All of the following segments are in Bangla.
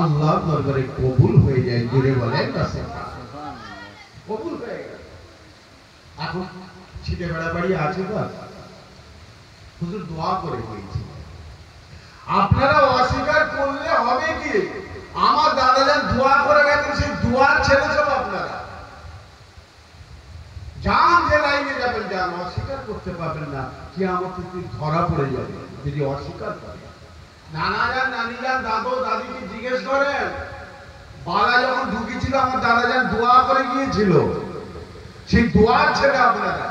আল্লাহর দরবারে কবুল হয়ে যায়। জুড়ে বলেন না সুবহানাল্লাহ। কবুল হয়ে গেল। এখন ছিটে বেড়াবাড়ি আছে তো হুজুর দোয়া করে হয়েছে। আপনারা অস্বীকার করলে হবে কি? আমার দাদাজান দোয়া করে গেছেন, সেই দোয়ার ছেলে সব আপনারা যান, যে লাইনে যাবেন যান, অস্বীকার করতে পারবেন না। কিয়ামতের দিন ধরা পড়ে যাবে যদি অস্বীকার করেন। নানা যান, নানি যান, দাদু দাদিকে জিজ্ঞেস করেন, বালা যখন ঢুকেছিল আমার দাদাজান দোয়া করে গিয়েছিল, সেই দোয়ার ছেলে আপনারা।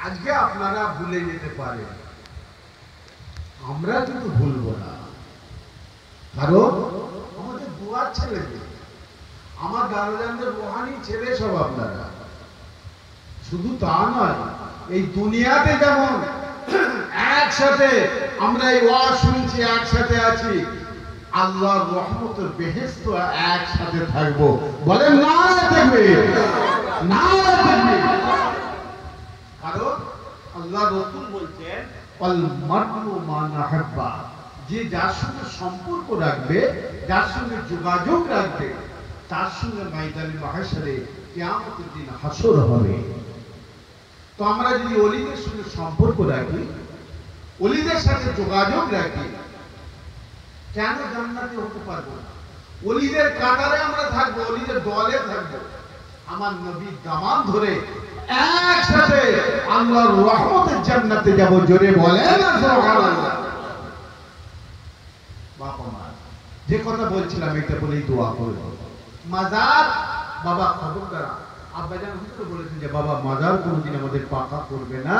আজকে আপনারা ভুলে যেতে পারেন, আমরা কিন্তু ভুলবো না, কারণ আমাদের দোয়ার ছেলে, আমার দাদাজানদের রুহানি ছেলে সব আপনারা। শুধু তা নয়, এই দুনিয়াতে যেমন একসাথে আমরা এই ওয়াজ শুনছি, একসাথে আছি, আল্লাহর রহমতের বেহেশত একসাথে থাকবো। বলেন নারে তাকবীর, নারে তাকবীর। কারণ আল্লাহ রাসূল বলছেন আল মারউ মান আহাব্বা, যে যার সঙ্গে সম্পর্ক রাখবে, যার সঙ্গে যোগাযোগ রাখবে, তার সঙ্গে ময়দানে মাহশরে কিয়ামতের দিন হাসর হবে। তো আমরা যদি ওলিদের সঙ্গে সম্পর্ক রাখি, ওলিদের সাথে যোগাযোগ রাখি, কেন জান্নাতে হতে পারবো না? ওলিদের কাতারে আমরা থাকবো, ওলিদের দলে থাকবো, আমার নবীর দামান ধরে একসাথে আল্লাহর রহমতের জান্নাতে যাব। জোরে বলেন না সুবহানাল্লাহ। বাবা মা যে কথা বলছিলাম এটা বলেই দোয়া করব। মাজার বাবা খবরদার, আব্বাজান হুজুর বলেছেন যে বাবা মাজার কোনদিন আমাদের পাকা করবে না।